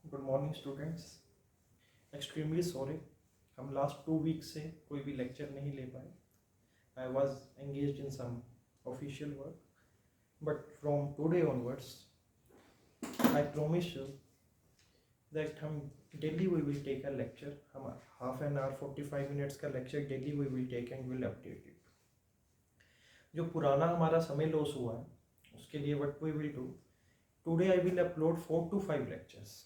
Good morning students. Extremely sorry, हम last 2 week से कोई भी लेक्चर नहीं ले पाए। I was engage in some official work, but from today onwards I promise you that हम daily we will take a lecture. हम half an hour 45 minutes का lecture daily we will take and will update it. जो पुराना हमारा समय loss हुआ है उसके लिए what we will do, today I will upload 4 to 5 lectures.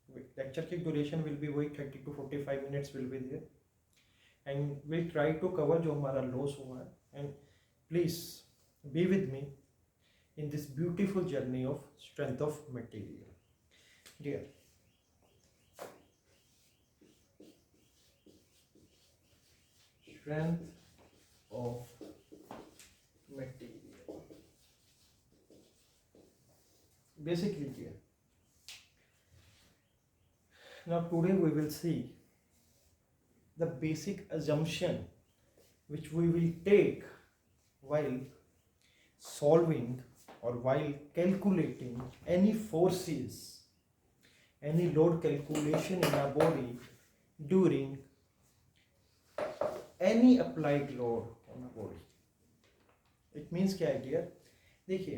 Lecture की ड्यूरेशन विल बी वही 30 to 45 minutes will be there and will try to cover जो हमारा लॉस हुआ है। And please be with me in this beautiful journey of strength of material. Dear, strength of material, basically dear, now today we will see the basic assumption which we will take while solving or while calculating any forces, any load calculation in our body during any applied load on our body. It means क्या है dear? देखिए,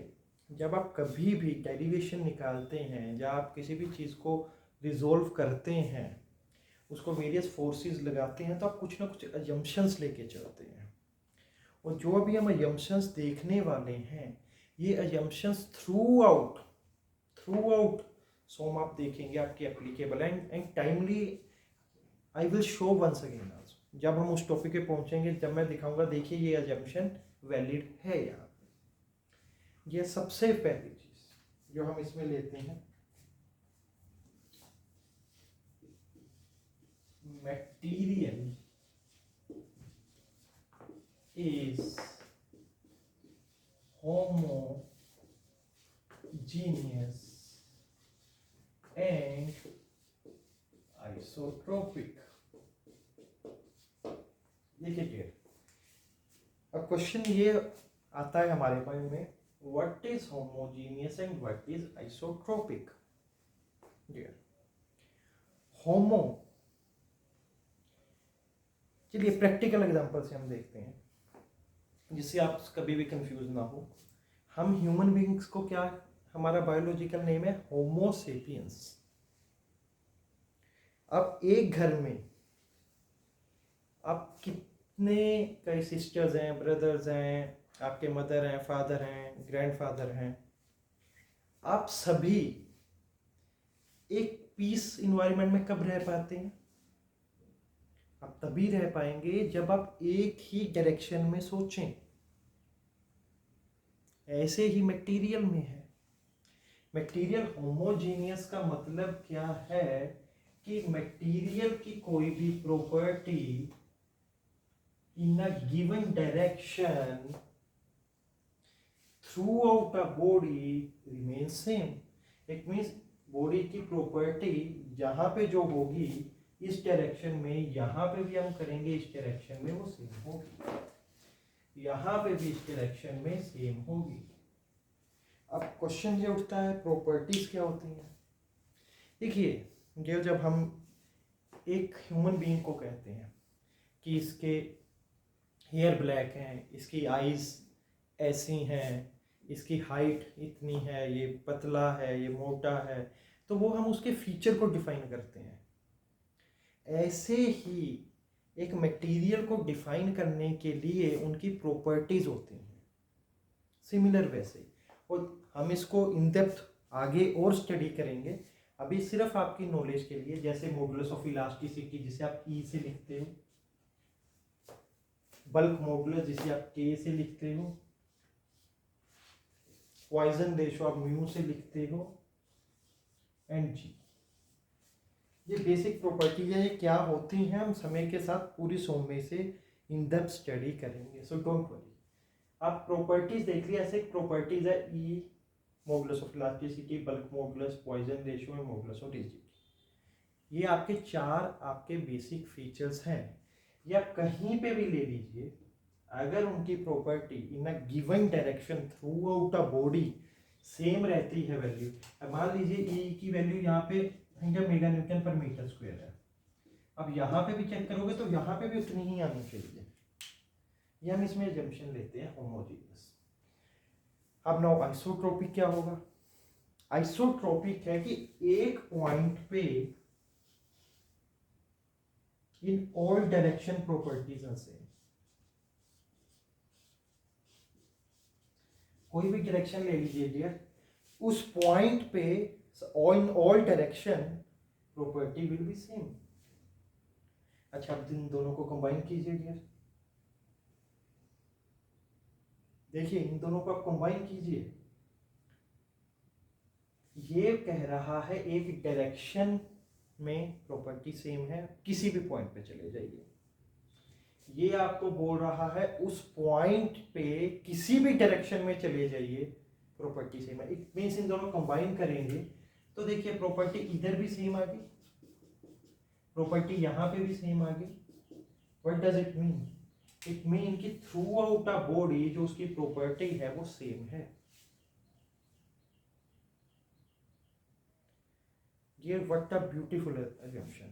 जब आप कभी भी derivation निकालते हैं या आप किसी भी चीज़ को रिजोल्व करते हैं, उसको वेरियस फोर्सेस लगाते हैं, तो आप कुछ ना कुछ अजम्पशंस लेके चलते हैं। और जो अभी हम अजम्पशंस देखने वाले हैं, ये अजम्पशंस थ्रू आउट सोम आप देखेंगे आपके applicable and timely. I will show once again also, जब हम उस टॉपिक पे पहुंचेंगे, जब मैं दिखाऊंगा देखिए ये अजम्पशन वैलिड है यहाँ पे। ये सबसे पहली चीज जो हम इसमें लेते हैं, material is homogeneous and isotropic। देखिए डियर, अब क्वेश्चन ये आता है हमारे माइंड में, what is homogeneous and what is isotropic. Dear, homo, चलिए प्रैक्टिकल एग्जांपल से हम देखते हैं जिससे आप कभी भी कंफ्यूज ना हो। हम ह्यूमन बींग्स को क्या, हमारा बायोलॉजिकल नेम है होमो सेपियंस। अब एक घर में आप कितने कई सिस्टर्स हैं, ब्रदर्स हैं, आपके मदर हैं, फादर हैं, ग्रैंडफादर हैं, आप सभी एक पीस इन्वायरमेंट में कब रह पाते हैं? आप तभी रह पाएंगे जब आप एक ही डायरेक्शन में सोचें। ऐसे ही मटेरियल में है। मटेरियल होमोजीनियस का मतलब क्या है कि मटेरियल की कोई भी property in a given direction through out a body remain same. It means body की प्रॉपर्टी जहां पे जो होगी इस डायरेक्शन में, यहाँ पे भी हम करेंगे इस डायरेक्शन में वो सेम होगी, यहाँ पे भी इस डायरेक्शन में सेम होगी। अब क्वेश्चन ये उठता है प्रॉपर्टीज क्या होती हैं। देखिए, ये जब हम एक ह्यूमन बीइंग को कहते हैं कि इसके हेयर ब्लैक हैं, इसकी आईज ऐसी हैं, इसकी हाइट इतनी है, ये पतला है, ये मोटा है, तो वो हम उसके फीचर को डिफाइन करते हैं। ऐसे ही एक मटेरियल को डिफाइन करने के लिए उनकी प्रॉपर्टीज होती हैं, सिमिलर वैसे। और हम इसको इन डेप्थ आगे और स्टडी करेंगे। अभी सिर्फ आपकी नॉलेज के लिए, जैसे मॉडुलस ऑफ इलास्टिसिटी जिसे आप ई से लिखते हो, बल्क मॉडुलस जिसे आप के से लिखते हो, पॉइजन रेशो आप म्यू से लिखते हो, एंड जी, ये बेसिक प्रॉपर्टीज है। ये क्या होती हैं हम समय के साथ पूरी सोमे से इन डेप्थ स्टडी करेंगे, सो डोंट वरी। आप प्रॉपर्टीज देख लिया, ऐसे प्रॉपर्टीज है ई, modulus of elasticity, bulk modulus, Poisson ratio and modulus of rigidity. ये आपके चार आपके बेसिक फीचर्स हैं। ये आप कहीं पे भी ले लीजिए, अगर उनकी property in a given direction through out a body same रहती है वैल्यू। अब मान लीजिए ई की वैल्यू यहाँ पे मेगा न्यूटन पर मीटर स्क्वायर है, अब यहाँ पे भी चेक करोगे तो यहाँ पे भी उतनी ही आनी चाहिए। ये हम इसमें एजम्पशन लेते हैं होमोजीनियस। अब नाउ आइसोट्रोपिक क्या होगा? आइसोट्रोपिक है कि एक पॉइंट पे in all direction properties are same. कोई भी डायरेक्शन ले लीजिए डियर, उस पॉइंट पे in all direction property will be same. अच्छा, अब इन दोनों को कंबाइन कीजिए डियर, देखिए इन दोनों को आप कंबाइन कीजिए। ये कह रहा है एक डायरेक्शन में प्रॉपर्टी सेम है, किसी भी पॉइंट पे चले जाइए। ये आपको बोल रहा है उस पॉइंट पे किसी भी डायरेक्शन में चले जाइए प्रॉपर्टी सेम है। इट मींस इन दोनों कंबाइन करेंगे तो देखिए प्रॉपर्टी इधर भी सेम आ गई, प्रॉपर्टी यहां पे भी सेम आ गई। What does it mean? It mean कि थ्रू आउट अ बॉडी जो उसकी प्रॉपर्टी है वो सेम है। ये व्हाट अ ब्यूटीफुल assumption।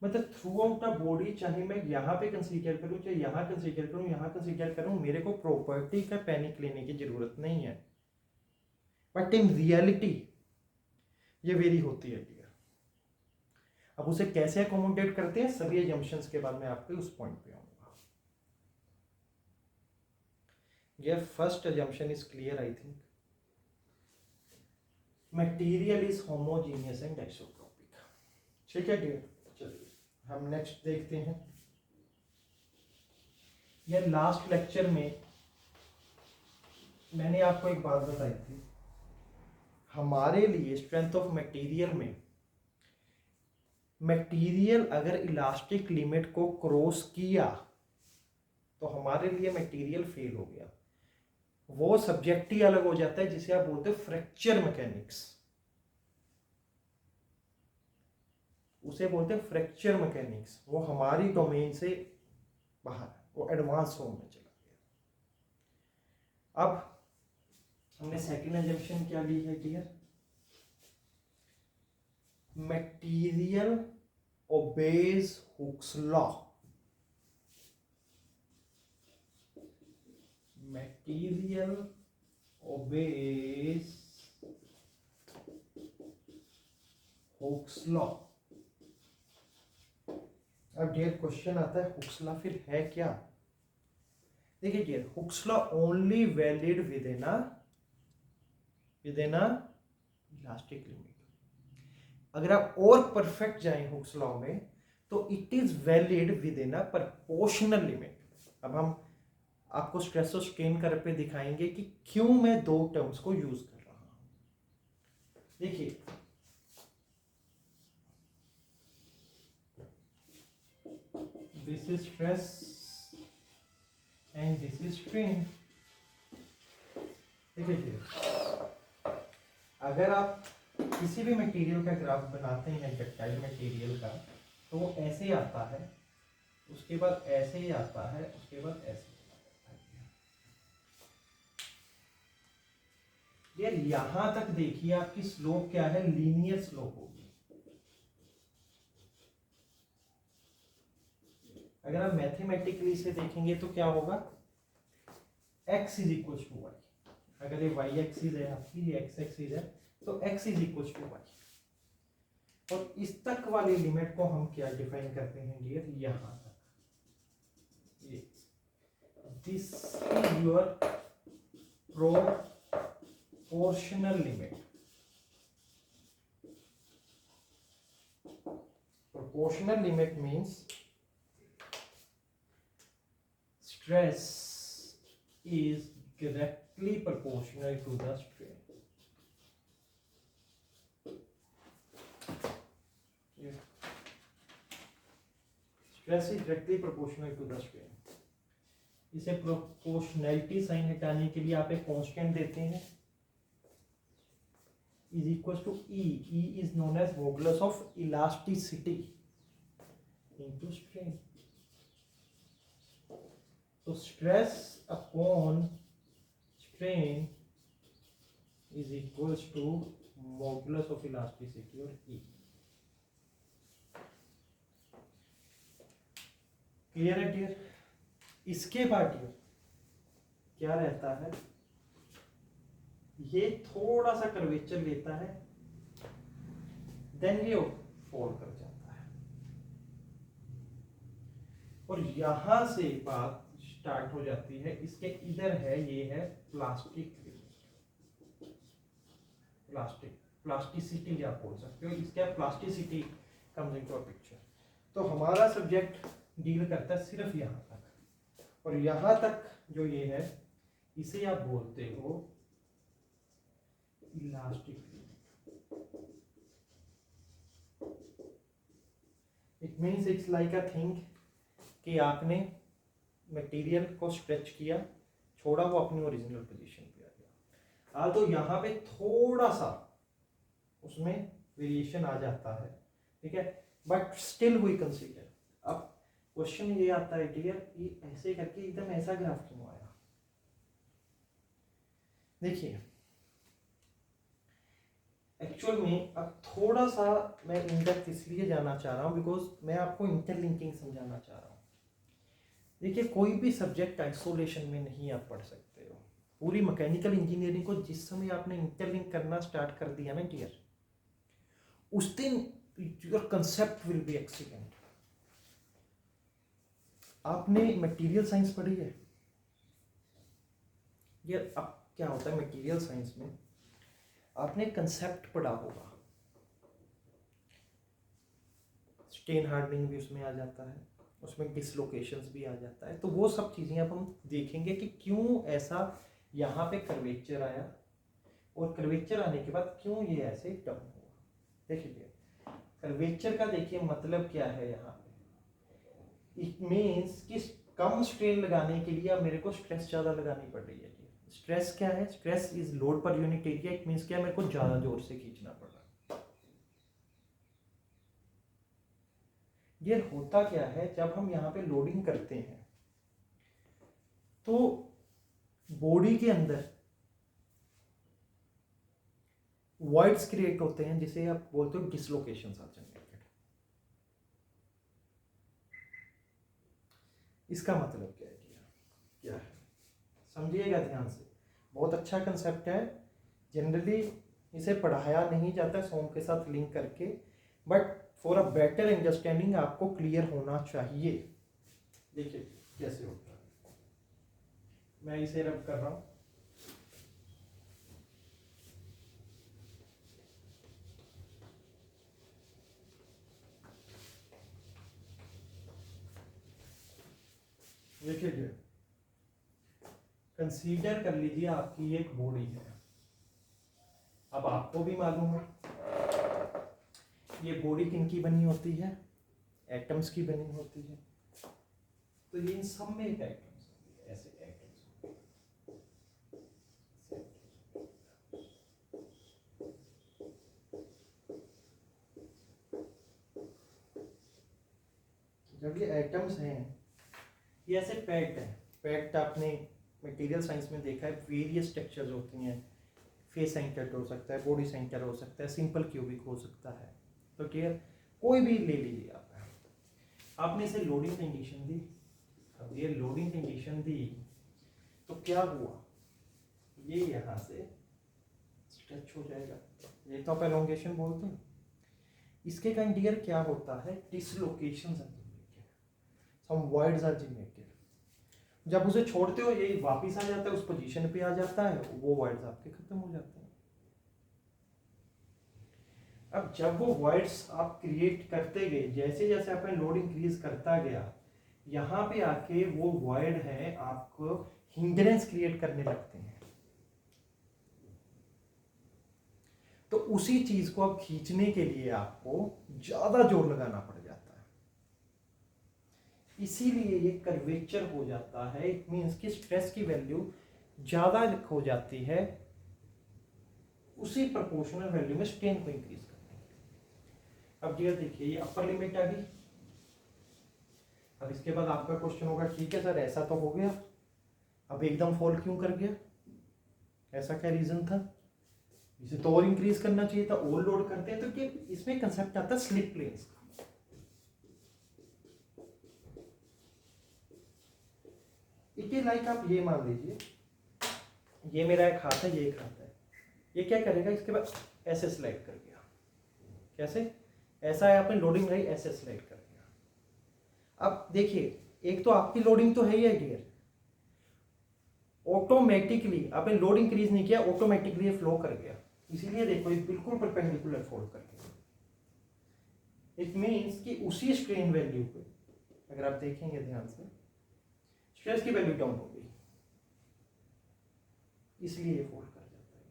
मतलब थ्रू आउट अ बॉडी, चाहे मैं यहाँ पे कंसीडर करूँ, चाहे यहाँ कंसीडर करूँ, यहाँ कंसीडर करूँ, मेरे को प्रॉपर्टी का पैनिक लेने की जरूरत नहीं है। बट इन रियलिटी ये वेरी होती है डियर। अब उसे कैसे अकोमोडेट करते हैं, सभी एजम्पशंस के बाद मैं आपके उस पॉइंट पे आऊंगा। ये first assumption is clear I think. Material is homogeneous and isotropic. ठीक है डियर, चलिए हम नेक्स्ट देखते हैं। ये लास्ट लेक्चर में मैंने आपको एक बात बताई थी, हमारे लिए स्ट्रेंथ ऑफ मटेरियल में मटेरियल अगर इलास्टिक लिमिट को क्रॉस किया तो हमारे लिए मटेरियल फेल हो गया। वो सब्जेक्ट ही अलग हो जाता है जिसे आप बोलते हो फ्रैक्चर मैकेनिक्स, उसे बोलते हैं फ्रैक्चर मैकेनिक्स। वो हमारी डोमेन से बाहर, वो एडवांस फॉर्म में चला गया। अब हमने सेकंड एजम्पशन क्या ली है dear? Material obeys Hooke's law. Material obeys Hooke's law. अब डियर क्वेश्चन आता है हुक्स लॉ फिर है क्या? देखिए dear, Hooke's law only valid within elastic limit. अगर आप और परफेक्ट जाएं हुक्स लॉ में तो it is valid within a proportional limit. अब हम आपको स्ट्रेस और स्ट्रेन कर्व पे दिखाएंगे कि क्यों मैं दो टर्म्स को यूज कर रहा हूं। देखिए this is stress and this is strain. देखिए अगर आप किसी भी मटेरियल का ग्राफ बनाते हैं, डक्टाइल मटेरियल का, तो वो ऐसे आता है, उसके बाद ऐसे ही आता है, उसके बाद ऐसे यार यहां तक देखिए आपकी स्लोप क्या है, लीनियर स्लोप होगी। अगर आप मैथमेटिकली से देखेंगे तो क्या होगा, x is equal to y. अगर ये y एक्सिस है आपकी, ये x एक्सिस है, तो x is equal to y. और इस तक वाली लिमिट को हम क्या डिफाइन करते हैं डियर, यहां तक। ये this is your proportional limit। Proportional limit means stress is directly proportional to the strain। Stress is directly proportional to the strain। इसे प्रोपोर्शनैलिटी साइन हटाने के लिए आप एक कांस्टेंट देते हैं, is equals to E। E is known as modulus of elasticity into strain। तो stress strain is equals to modulus of elasticity और ई। क्लियर है डियर? इसके बाद क्या रहता है, ये थोड़ा सा कर्वेचर लेता है, देन ये फॉल कर जाता है, और यहां से बात स्टार्ट हो जाती है। इसके इधर है, ये है प्लास्टिक, प्लास्टिसिटी आप बोल सकते हो, इसका plasticity comes into a picture. तो हमारा सब्जेक्ट डील करता है सिर्फ यहाँ तक, और यहाँ तक जो ये है इसे आप बोलते हो elastic fluid. It means it's like a thing कि आपने मटेरियल को स्ट्रेच किया, छोड़ा, वो अपनी ओरिजिनल पोजीशन पे आ गया। तो यहाँ पे थोड़ा सा उसमें वेरिएशन आ जाता है, ठीक है, बट स्टिल वी कंसीडर। अब क्वेश्चन ये आता है डियर कि ऐसे करके एकदम ऐसा ग्राफ क्यों आया? देखिए एक्चुअल में अब थोड़ा सा मैं इन डेप्थ इसलिए जाना चाह रहा हूँ बिकॉज मैं आपको इंटरलिंकिंग समझाना चाह रहा हूँ। देखिए कोई भी सब्जेक्ट आइसोलेशन में नहीं आप पढ़ सकते हो। पूरी मैकेनिकल इंजीनियरिंग को जिस समय आपने इंटरलिंक करना स्टार्ट कर दिया ना डियर, उस दिन your concept will be excellent. आपने मटेरियल साइंस पढ़ी है ये? अब क्या होता है मटेरियल साइंस में, आपने कंसेप्ट पढ़ा होगा, स्ट्रेन हार्डनिंग भी उसमें आ जाता है, उसमें डिसलोकेशंस भी आ जाता है। तो वो सब चीज़ें अब हम देखेंगे कि क्यों ऐसा यहाँ पे कर्वेचर आया, और कर्वेचर आने के बाद क्यों ये ऐसे डाउन हुआ। देखिए कर्वेचर का देखिए मतलब क्या है यहाँ पे, इट मीन्स कि कम स्ट्रेन लगाने के लिए अब मेरे को स्ट्रेस ज़्यादा लगानी पड़ रही है। स्ट्रेस क्या है? स्ट्रेस इज लोड पर यूनिट एरिया। इट मीन्स क्या, मेरे को ज़्यादा जोर से खींचना पड़ रहा है। ये होता क्या है, जब हम यहाँ पे लोडिंग करते हैं तो बॉडी के अंदर वॉइड्स क्रिएट होते हैं, जिसे आप बोलते हो डिसलोकेशंस आर जनरेटेड। इसका मतलब क्या है? क्या है समझिएगा ध्यान से, बहुत अच्छा कंसेप्ट है। जनरली इसे पढ़ाया नहीं जाता सोम के साथ लिंक करके, but for a better understanding आपको क्लियर होना चाहिए। देखिए कैसे होता है, मैं इसे रब कर रहा हूं। देखिए कंसीडर कर लीजिए आपकी एक बॉडी है। अब आपको भी मालूम है ये बॉडी किन की बनी होती है? एटम्स की बनी होती है। तो ये इन सब में एक एटम्स होंगे, ऐसे एटम्स। जब ये एटम्स हैं, ये ऐसे पैक्ड है। पैक्ड आपने मटेरियल साइंस में देखा है, वेरियस स्ट्रक्चर्स होती हैं। फेस सेंटर्ड हो सकता है, बॉडी सेंटर हो सकता है, सिंपल क्यूबिक हो सकता है। तो क्लियर, कोई भी ले लीजिए आप। आपने इसे लोडिंग कंडीशन दी, अब ये लोडिंग कंडीशन दी तो क्या हुआ, ये यहाँ से स्ट्रेच हो जाएगा। ये तो आप एलोंगेशन बोलते हैं। इसके कारण डियर क्या होता है, dislocations are generated, some voids are generated. जब उसे छोड़ते हो ये वापस आ जाता है, उस पोजीशन पे आ जाता है, वो वॉइड्स आपके खत्म हो जाते हैं। अब जब वो वॉइड्स आप क्रिएट करते गए, जैसे जैसे आपने लोड इंक्रीज करता गया, यहाँ पे आके वो वॉइड है आपको हिंड्रेंस क्रिएट करने लगते हैं। तो उसी चीज को अब खींचने के लिए आपको ज्यादा जोर लगाना पड़ जाता है, इसीलिए ये कर्वेचर हो जाता है। इट मींस कि स्ट्रेस की वैल्यू ज्यादा हो जाती है, उसी प्रोपोर्शनल वैल्यू में स्ट्रेन को इंक्रीज करने के लिए। अब ये देखिए ये अपर लिमिट आ गई। अब इसके बाद आपका क्वेश्चन होगा, ठीक है सर ऐसा तो हो गया, अब एकदम फॉल क्यों कर गया? ऐसा क्या रीजन था? इसे तो और इंक्रीज करना चाहिए था, और लोड करते हैं तो कि इसमें कंसेप्ट आता है स्लिप प्लेन्स का। इट इज लाइक आप ये मान लीजिए, ये मेरा एक हाथ है, ये एक हाथ है, ये क्या करेगा, इसके बाद ऐसे स्लाइड कर गया, कैसे, ऐसा है आपने लोडिंग रही, ऐसे स्लाइड कर गया। अब देखिए, एक तो आपकी लोडिंग तो है ही है डियर, ऑटोमेटिकली आपने लोड इंक्रीज नहीं किया, ऑटोमेटिकली ये फ्लो कर गया, इसीलिए देखो ये बिल्कुल परपेंडिकुलर फोल्ड कर गया। इट मीन्स कि उसी स्ट्रेन वैल्यू पे अगर आप देखेंगे ध्यान से, स्ट्रेस की वैल्यू डाउन हो गई, इसलिए ये फोल्ड कर जाता है।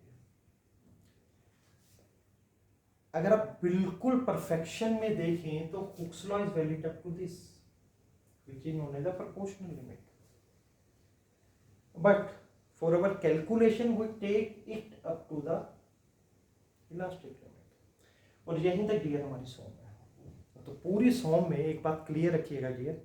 अगर आप बिल्कुल परफेक्शन में देखें तो Hooke's law is valid up to this which is known as the proportional limit, but for our calculation we take it up to the elastic limit. और यहीं तक डियर हमारी सॉम है। तो पूरी सॉम में एक बात क्लियर रखिएगा डियर,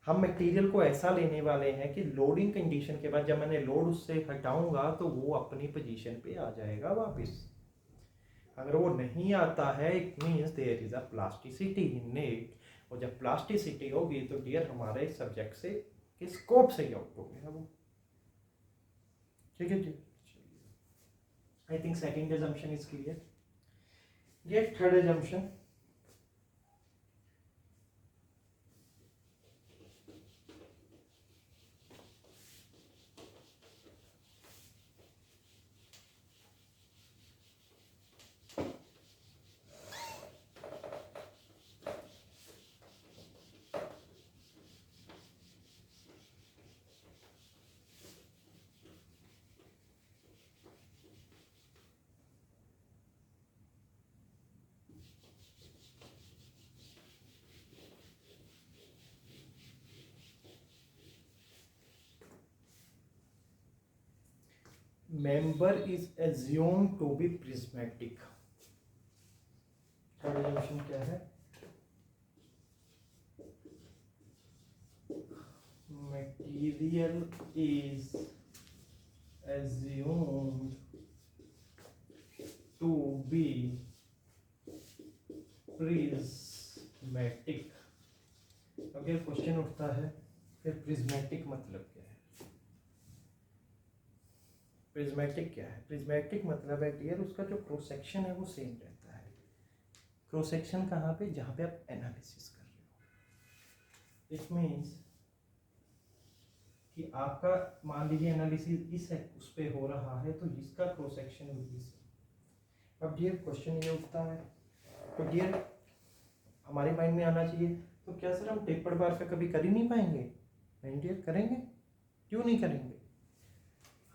हम मटेरियल को ऐसा लेने वाले हैं कि लोडिंग कंडीशन के बाद जब मैंने लोड उससे हटाऊंगा तो वो अपनी पोजीशन पे आ जाएगा वापस। अगर वो नहीं आता है, it means there is a plasticity in it, और जब प्लास्टिसिटी होगी तो डियर हमारे सब्जेक्ट से के स्कोप से ही आउट हो गया वो। ठीक है जी, I think second assumption is clear. ये third assumption, member is assumed to be prismatic। Third assumption क्या है? Material is assumed to be prismatic। अगर क्वेश्चन उठता है फिर प्रिज्मेटिक मतलब क्या है? प्रिज्मेटिक क्या है? प्रिज्मेटिक मतलब है डियर उसका जो क्रॉस सेक्शन है वो सेम रहता है। क्रॉस सेक्शन कहाँ पे? जहाँ पे आप एनालिसिस कर रहे हो। इट मीन्स कि आपका मान लीजिए एनालिसिस इस है उस पे हो रहा है, तो इसका cross section will be same. अब डियर क्वेश्चन ये उठता है, तो डियर हमारे माइंड में आना चाहिए, तो क्या सर हम टेपर्ड बार पे कभी कर ही नहीं पाएंगे? नहीं डियर, करेंगे। क्यों नहीं करेंगे?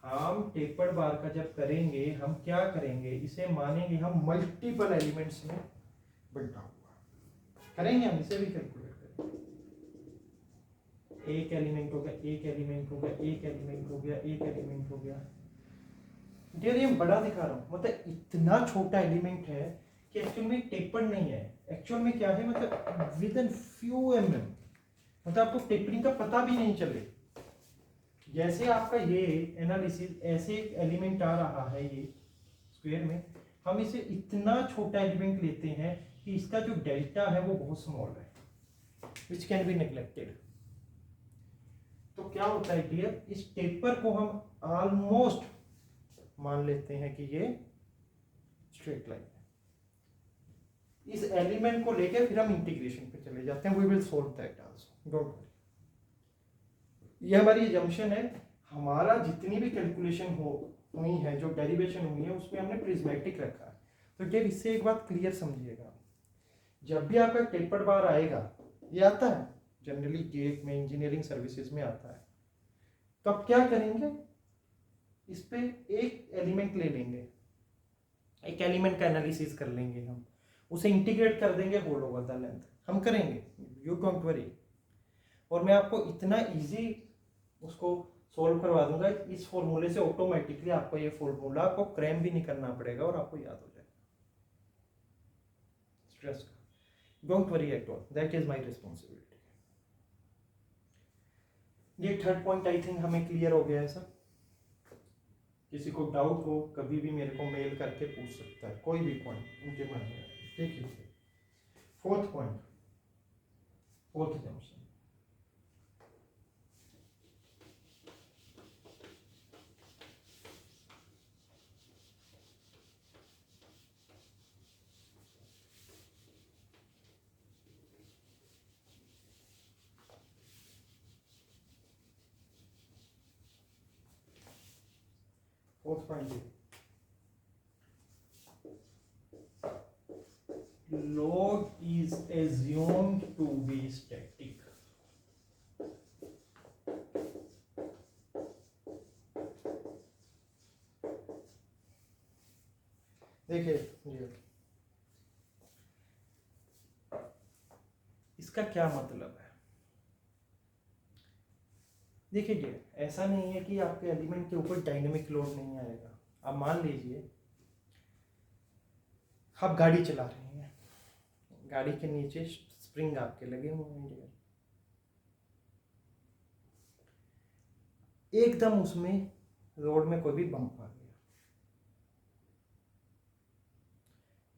हम टेपर्ड बार का जब करेंगे हम क्या करेंगे, इसे मानेंगे हम मल्टीपल एलिमेंट्स में बंटा हुआ करेंगे, हम इसे भी कैलकुलेट करेंगे। एक एलिमेंट हो गया, एक एलिमेंट हो गया, एक एलिमेंट हो गया, एक एलिमेंट हो गया। डियर ये बड़ा दिखा रहा हूँ, मतलब इतना छोटा एलिमेंट है कि एक्चुअल में टेपर्ड नहीं है। एक्चुअल में क्या है, मतलब विद इन फ्यू mm, मतलब आपको टेपरिंग का पता भी नहीं चले। जैसे आपका ये एनालिसिस ऐसे एक एलिमेंट आ रहा है ये स्क्वायर में, हम इसे इतना छोटा एलिमेंट लेते हैं कि इसका जो डेल्टा है वो बहुत स्मॉल है, विच कैन बी नेग्लेक्टेड। तो क्या होता है डियर, इस टेपर को हम ऑलमोस्ट मान लेते हैं कि ये स्ट्रेट लाइन है। इस एलिमेंट को लेकर फिर हम इंटीग्रेशन पे चले जाते हैं, we will solve that also, don't worry. ये हमारी जंक्शन है। हमारा जितनी भी कैलकुलेशन हुई है, जो डेरिवेशन हुई है, उसमें हमने प्रिज्मेटिक रखा है। तो डियर इससे एक बात क्लियर समझिएगा, जब भी आपका टेपर्ड बार आएगा, ये आता है जनरली गेट में, इंजीनियरिंग सर्विसेज में आता है, तो आप क्या करेंगे, इस पे एक एलिमेंट ले लेंगे, एक एलिमेंट का एनालिसिस कर लेंगे, हम उसे इंटीग्रेट कर देंगे होल ओवर द लेंथ, हम करेंगे, यू डोंट वरी। और मैं आपको इतना इजी उसको सोल्व करवा दूंगा, इस फॉर्मूले से ऑटोमेटिकली आपको ये फॉर्मूला आपको क्रैम भी नहीं करना पड़ेगा और आपको याद हो जाएगा स्ट्रेस का। Don't worry at all, that is my responsibility. ये थर्ड पॉइंट आई थिंक हमें क्लियर हो गया है सर। किसी को डाउट हो कभी भी मेरे को मेल करके पूछ सकता है, कोई भी पॉइंट मुझे मन में। देखिए fourth point, fourth junction, fourth point, load is assumed to be static. देखिए ये इसका क्या मतलब है। देखिए ये ऐसा नहीं है कि आपके एलिमेंट के ऊपर डायनेमिक लोड नहीं आएगा। अब मान लीजिए आप गाड़ी चला रहे हैं, गाड़ी के नीचे स्प्रिंग आपके लगे हुए हैं, एकदम उसमें रोड में कोई भी बम्प आ गया।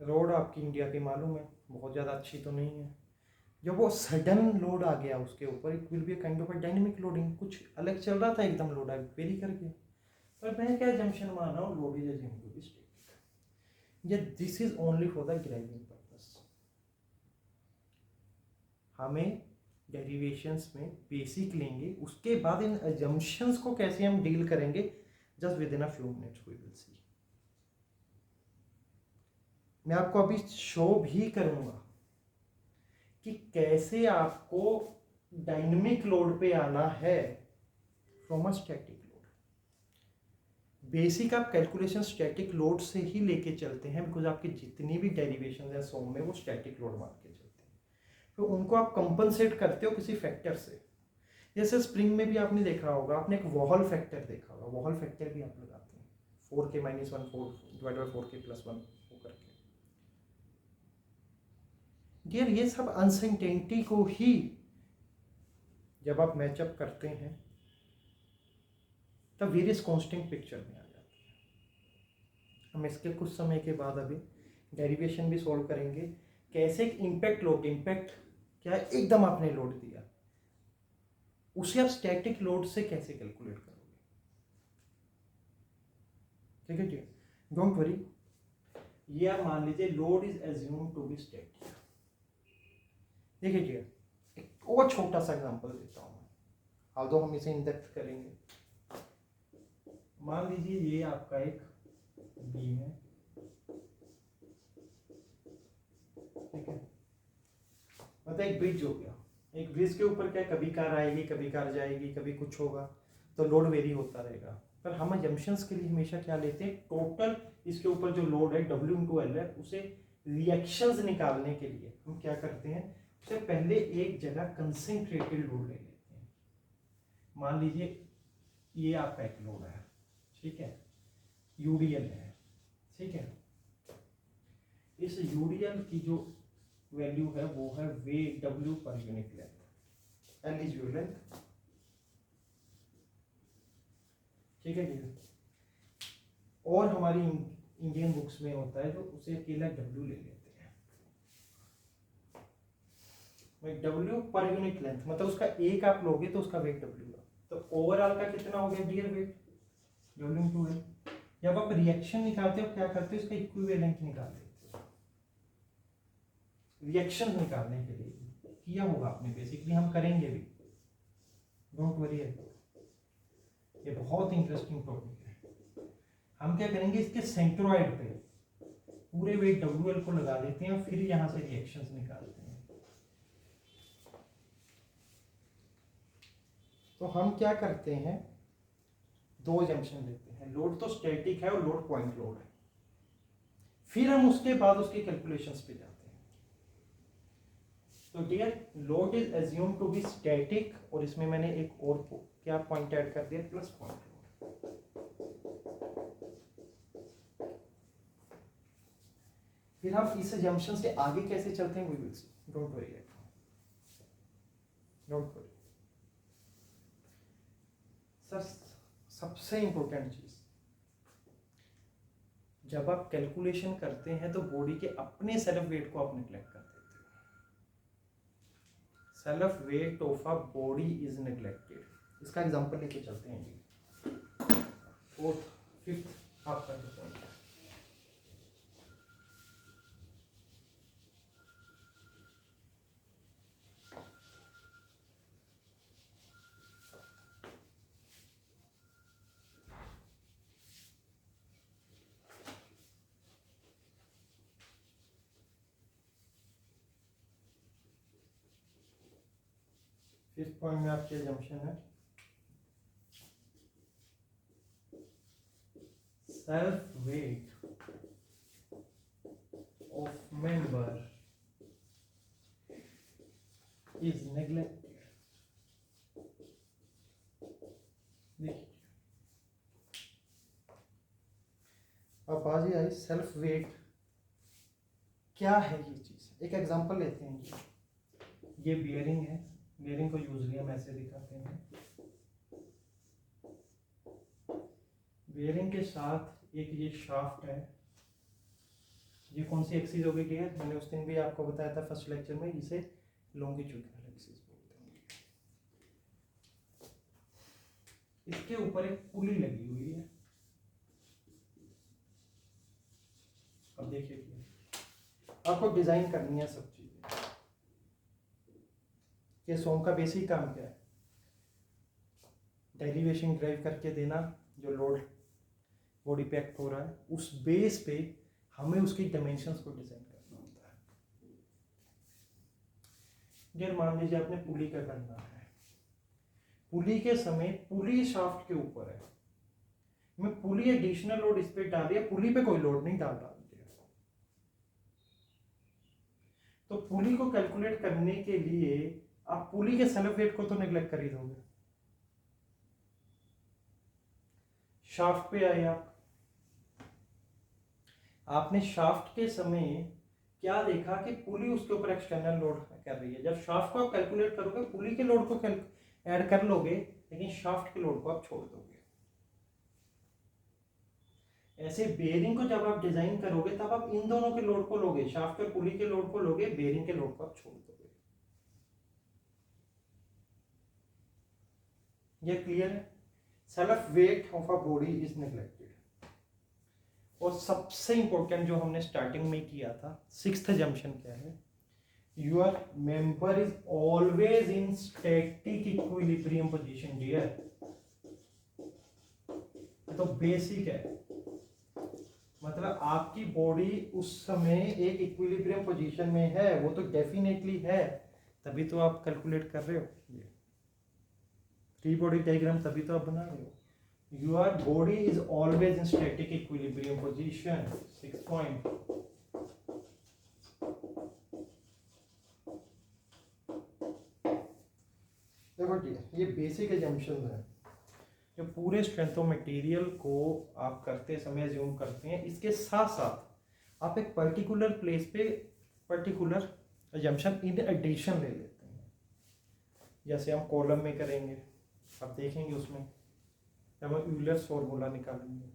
रोड आपकी इंडिया की मालूम है बहुत ज़्यादा अच्छी तो नहीं है। जब वो सडन लोड आ गया उसके ऊपर, it will be kind of a dynamic loading. कुछ अलग चल रहा था, एकदम लोड आ वेरी कर गया। पर मैं क्या जंक्शन मान रहा हूँ, load is assumed to be static. ये this is only for the driving purpose. हमें डेरिवेशंस में बेसिक लेंगे, उसके बाद इन अजम्पशंस को कैसे हम डील करेंगे, just within a few minutes we will see. मैं आपको अभी शो भी करूंगा कि कैसे आपको डायनेमिक लोड पे आना है from a static load. Basic आप कैलकुलेशन स्टैटिक लोड से ही लेके चलते हैं, बिकॉज आपकी जितनी भी डेरिवेशन है सोम में वो स्टैटिक लोड मान के चलते हैं। तो उनको आप कंपनसेट करते हो किसी फैक्टर से। जैसे स्प्रिंग में भी आपने देखा होगा, आपने एक वॉहल फैक्टर देखा होगा, वॉहल फैक्टर भी आप लगाते हैं 4k - 1 4k + 1 करके। डियर ये सब अनसर्टेनिटी को ही जब आप मैचअप करते हैं तब वेरियस कांस्टेंट पिक्चर में आ जाती है। हम इसके कुछ समय के बाद अभी डेरिवेशन भी सॉल्व करेंगे, कैसे इम्पैक्ट लोड, इम्पैक्ट क्या है, एकदम आपने लोड दिया, उसे आप स्टैटिक लोड से कैसे कैलकुलेट करोगे। ठीक है जी, डोंट वरी। ये आप मान लीजिए load is assumed to be static. देखिए जी एक और छोटा सा एग्जांपल देता हूँ मैं, although हम इसे इन डेप्थ करेंगे। मान लीजिए ये आपका एक बीम है, ठीक है, मतलब एक ब्रिज हो गया। एक ब्रिज के ऊपर क्या, कभी कार आएगी, कभी कार जाएगी, कभी कुछ होगा, तो लोड वेरी होता रहेगा। पर हम जंक्शंस के लिए हमेशा क्या लेते हैं, टोटल इसके ऊपर जो लोड है W/L है, उसे रिएक्शंस निकालने के लिए हम क्या करते हैं, उससे पहले एक जगह कंसेंट्रेटेड लोड ले लेते हैं। मान लीजिए ये आपका एक लोड है, ठीक है, UDL है, ठीक है। इस UDL की जो वैल्यू है वो है W per unit length, L is unit length, ठीक है जी। और हमारी इंडियन बुक्स में होता है जो उसे अकेला W ले लेते हैं, W पर यूनिट लेंथ, मतलब उसका एक आप लोगे तो उसका वेट W है। तो ओवरऑल का कितना हो गया डियर वेट, W/L। जब आप रिएक्शन निकालते हो क्या करते हो, इसका इक्विवेलेंट निकाल देते हो। रिएक्शन निकालने के लिए किया होगा आपने, बेसिकली हम करेंगे भी, डोंट वरी। ये बहुत इंटरेस्टिंग टॉपिक है। हम क्या करेंगे, इसके सेंट्रोइड पे पूरे वेट WL को लगा देते हैं, फिर यहां से रिएक्शंस निकालते हैं। तो हम क्या करते हैं, दो जंक्शन लेते हैं, लोड तो स्टैटिक है और लोड पॉइंट लोड है, फिर हम उसके बाद उसके कैलकुलेशंस पे जाते हैं। तो dear load is assumed to be static, और इसमें मैंने एक और क्या पॉइंट ऐड कर दिया, प्लस पॉइंट लोड। फिर हम इस जंक्शन से आगे कैसे चलते हैं, we will see, don't worry, don't worry. Sir सबसे इंपॉर्टेंट चीज, जब आप कैलकुलेशन करते हैं तो बॉडी के अपने सेल्फ वेट को आप निगलेक्ट कर देते हो। Self weight of a body is neglected. इसका एग्जांपल लेके चलते हैं जी। फोर्थ फिफ्थ आपका जो पॉइंट है, फिफ्थ पॉइंट में आपकी अजम्पशन है self weight of member is neglected. देखिए अब बात ये आई सेल्फ वेट क्या है ये चीज। एक एग्जांपल लेते हैं जी। ये बियरिंग है, बियरिंग को यूजली हम ऐसे दिखाते हैं। बियरिंग के साथ एक ये शाफ्ट है। ये कौन सी एक्सिस होगी क्लियर? मैंने उस दिन भी आपको बताया था फर्स्ट लेक्चर में, इसे लॉन्गिट्यूडिनल एक्सिस बोलते हैं। इसके ऊपर एक पुली लगी हुई है। अब देखिए आपको डिजाइन करनी है सब चीजें। ये सोम का बेसिक काम क्या है? डेरिवेशन ड्राइव करके देना, जो लोड बॉडी पे एक्ट हो रहा है उस बेस पे हमें उसकी डायमेंशंस को डिजाइन करना होता है। जब मान लीजिए आपने पुली का करना है, पुली के समय पुली शाफ्ट के ऊपर है, मैं पुली एडिशनल लोड इस पे डाल दिया, पुली पे कोई लोड नहीं डाल रहा। तो पुली को कैलकुलेट करने के लिए आप पुली के सेल्फ वेट को तो नेग्लेक्ट कर ही दोगे। शाफ्ट पे आए आपने शाफ्ट के समय क्या देखा कि पुली उसके ऊपर एक्सटर्नल लोड कर रही है। जब शाफ्ट को आप कैलकुलेट करोगे पुली के लोड को ऐड कर लोगे, लेकिन शाफ्ट के लोड को आप छोड़ दोगे। ऐसे बेयरिंग को जब आप डिजाइन करोगे तब आप इन दोनों के लोड को लोगे, शाफ्ट और पुली के लोड को लोगे, बेयरिंग के लोड को आप छोड़ दोगे। ये क्लियर है? Self weight of a body is neglected. और सबसे इंपॉर्टेंट जो हमने स्टार्टिंग में किया था, सिक्स्थ अजम्पशन क्या है? Your member is always in static equilibrium position. Dear तो बेसिक है, मतलब आपकी बॉडी उस समय एक इक्विलिब्रियम पोजीशन में है, वो तो डेफिनेटली है, तभी तो आप कैलकुलेट कर रहे हो। फ्री बॉडी डायग्राम तभी तो आप बना रहे हो। Your body is always in static equilibrium position. 6 point. देखो ये बेसिक एजम्पशन है जो पूरे स्ट्रेंथ ऑफ मटेरियल को आप करते समय अज्यूम करते हैं। इसके साथ साथ आप एक पर्टिकुलर प्लेस पे पर्टिकुलर एजम्पशन इन एडिशन ले लेते हैं। जैसे हम कॉलम में करेंगे, आप देखेंगे उसमें जब हम यूलर्स फॉर्मूला निकालेंगे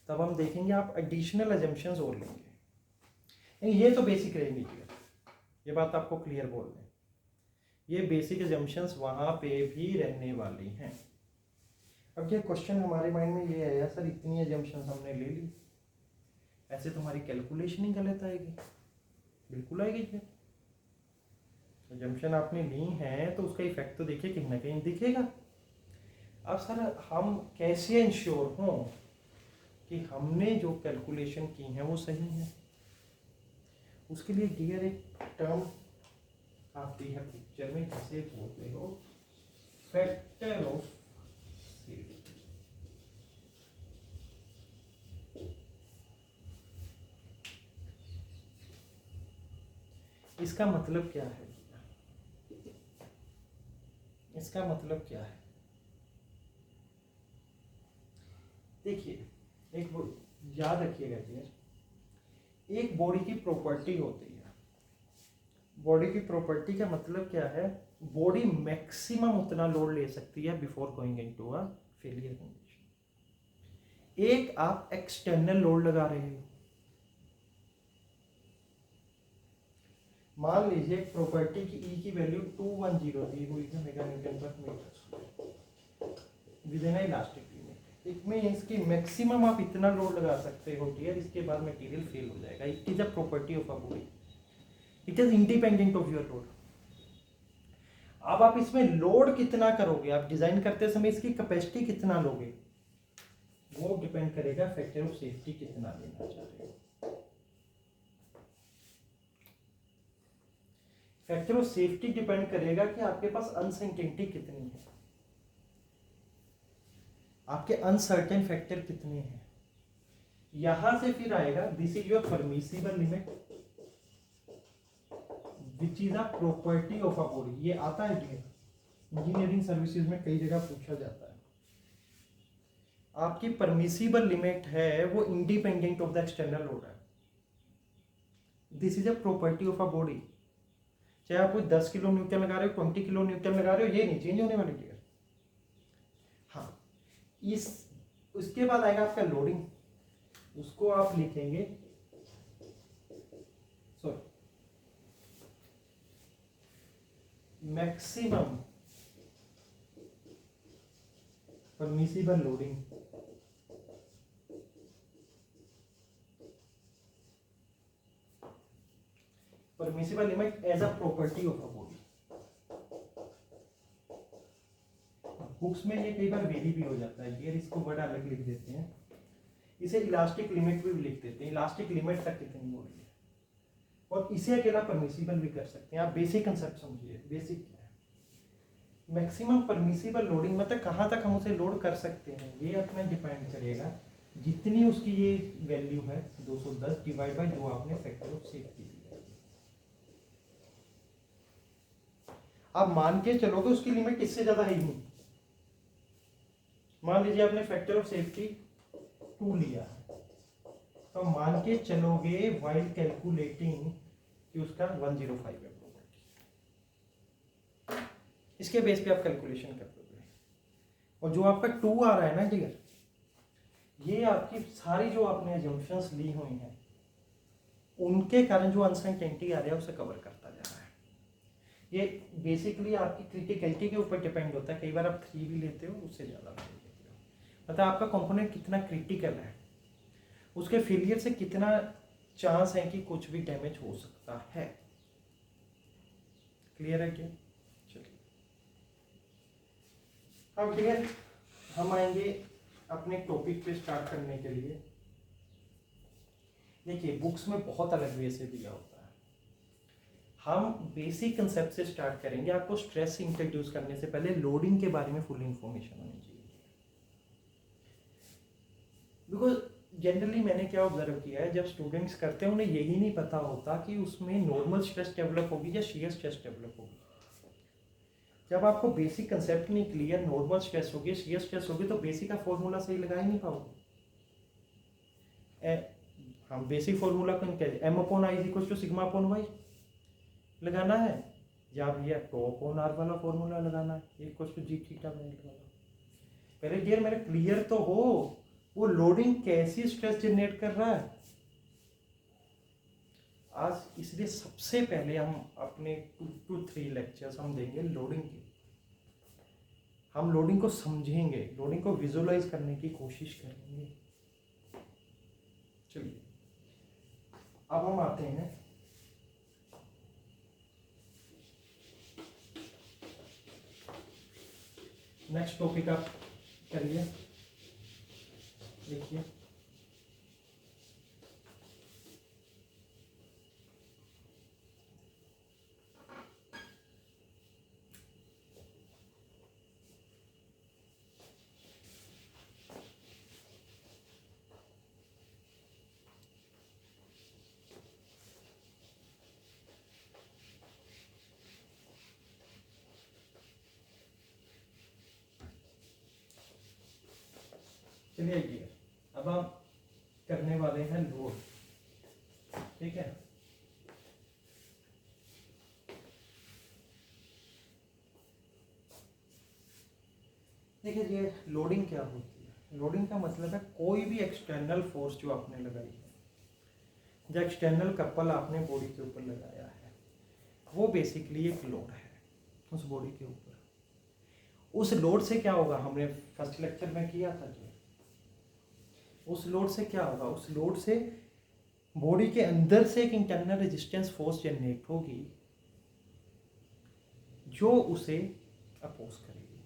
तब हम देखेंगे आप एडिशनल अजम्पशंस और लेंगे। ये तो बेसिक रहेंगे क्लियर, ये बात आपको क्लियर बोल दें, ये बेसिक अजम्पशंस वहाँ पे भी रहने वाली हैं। अब ये क्वेश्चन हमारे माइंड में ये आया, सर इतनी अजम्पशंस हमने ले ली, ऐसे तुम्हारी कैलकुलेशन ही गलत आएगी। बिल्कुल आएगी जी, अजम्पशन आपने ली है तो उसका इफेक्ट तो देखिए कहीं ना कहीं दिखेगा। अब सर हम कैसे इंश्योर हों कि हमने जो कैलकुलेशन की है वो सही है? उसके लिए डियर एक टर्म आती है पिक्चर में, जिसे बोलते हो फैक्टर ऑफ सेफ्टी। इसका मतलब क्या है? इसका मतलब क्या है? देखिए एक याद रखिएगा डियर, एक बॉडी की प्रॉपर्टी होती है। बॉडी की प्रॉपर्टी का मतलब क्या है? बॉडी मैक्सिमम उतना लोड ले सकती है before going into a failure condition. एक आप एक्सटर्नल लोड लगा रहे हो। मान लीजिए प्रॉपर्टी की ई की वैल्यू 210 दी हुई है मेगा न्यूटन पर metre with an elastic limit. It means कि मैक्सिमम आप इतना लोड लगा सकते हो डियर, इसके बाद मटेरियल फेल हो जाएगा। It is a property of a body, it is independent of your load. अब आप इसमें लोड कितना करोगे, आप डिजाइन करते समय इसकी कैपेसिटी कितना लोगे, वो डिपेंड करेगा फैक्टर ऑफ सेफ्टी कितना लेना चाह रहे हो। फैक्टर ऑफ सेफ्टी डिपेंड करेगा कि आपके पास अनसर्टेनिटी कितनी है, आपके अनसर्टेन फैक्टर कितने हैं। यहां से फिर आएगा this is your permissible limit which is a property of a body. ये आता है इंजीनियरिंग सर्विसेज में कई जगह पूछा जाता है। आपकी परमिसिबल लिमिट है वो independent of the external load है। This is a property of a body. चाहे आप कोई 10 किलो न्यूटन लगा रहे हो, 20 किलो न्यूटन लगा रहे हो, ये नहीं चेंज होने वाली है। हाँ, इस उसके बाद आएगा आपका लोडिंग, उसको आप लिखेंगे maximum permissible loading permissible limit as a property of a body. Books में ये कई बार वेरी भी हो जाता है, ये इसको वर्ड अलग लिख देते हैं, इसे इलास्टिक लिमिट भी लिख देते हैं। इलास्टिक लिमिट तक कितनी बॉडी है, और इसे अकेला परमिसिबल भी कर सकते हैं। आप बेसिक कंसेप्ट समझिए, बेसिक क्या है। मैक्सिमम परमिसिबल लोडिंग मतलब कहाँ तक हम उसे लोड कर सकते हैं, ये अपना डिपेंड करेगा जितनी उसकी ये वैल्यू है 210 डिवाइड बाय जो आपने फैक्टर ऑफ सेफ्टी दिया है। आप मान के चलोगे उसकी लिमिट इससे ज्यादा है ही नहीं। मान लीजिए आपने फैक्टर ऑफ सेफ्टी 2 लिया है, तो मान के चलोगे व्हाइल कैलकुलेटिंग कि उसका 105 है प्रॉपर्टी। इसके बेस पे आप कैलकुलेशन कर दोगे, और जो आपका 2 आ रहा है ना डियर, ये आपकी सारी जो आपने अजम्पशंस ली हुई हैं उनके कारण जो अनसर्टेनिटी आ रहा है उसे कवर करता जा रहा है। ये बेसिकली आपकी क्रिटिकलिटी के ऊपर डिपेंड होता है। कई बार आप 3 भी लेते हो, उससे ज़्यादा लेते हो। मतलब आपका कंपोनेंट कितना क्रिटिकल है, उसके फेलियर से कितना चांस है कि कुछ भी डैमेज हो सकता है। क्लियर है क्या? चलिए अब डियर हम आएंगे अपने टॉपिक पे स्टार्ट करने के लिए। देखिए बुक्स में बहुत अलग वे से दिया होता है, हम बेसिक कंसेप्ट से स्टार्ट करेंगे। आपको स्ट्रेस इंट्रोड्यूस करने से पहले लोडिंग के बारे में फुल इंफॉर्मेशन होनी चाहिए। बिकॉज जनरली मैंने क्या ऑब्जर्व किया है, जब स्टूडेंट्स करते हैं उन्हें यही नहीं पता होता कि उसमें नॉर्मल स्ट्रेस डेवलप होगी या शियर स्ट्रेस डेवलप होगी। जब आपको बेसिक कंसेप्ट नहीं क्लियर, नॉर्मल स्ट्रेस होगी शियर स्ट्रेस होगी, तो बेसिक का फॉर्मूला सही लगा ही नहीं पाओगे। हम बेसिक फॉर्मूला कौन कहते हैं, M/I=σ/y लगाना है, या भैया टॉ/r वाला फॉर्मूला लगाना है, G∞ वाला। पहले डियर मेरे क्लियर तो हो वो लोडिंग कैसी स्ट्रेस जनरेट कर रहा है। आज इसलिए सबसे पहले हम अपने 2 to 3 लेक्चर्स हम देंगे लोडिंग के। हम लोडिंग को समझेंगे, लोडिंग को विजुअलाइज करने की कोशिश करेंगे। चलिए अब हम आते हैं नेक्स्ट टॉपिक। आप करिए, देखिए चलिए अब हम करने वाले हैं लोड। ठीक है, देखिए ये लोडिंग क्या होती है। लोडिंग का मतलब है कोई भी एक्सटर्नल फोर्स जो आपने लगाई है, जो एक्सटर्नल कपल आपने बॉडी के ऊपर लगाया है, वो बेसिकली एक लोड है उस बॉडी के ऊपर। उस लोड से क्या होगा, हमने फर्स्ट लेक्चर में किया था कि उस लोड से क्या होगा, उस लोड से बॉडी के अंदर से एक इंटरनल रेजिस्टेंस फोर्स जनरेट होगी जो उसे अपोज करेगी,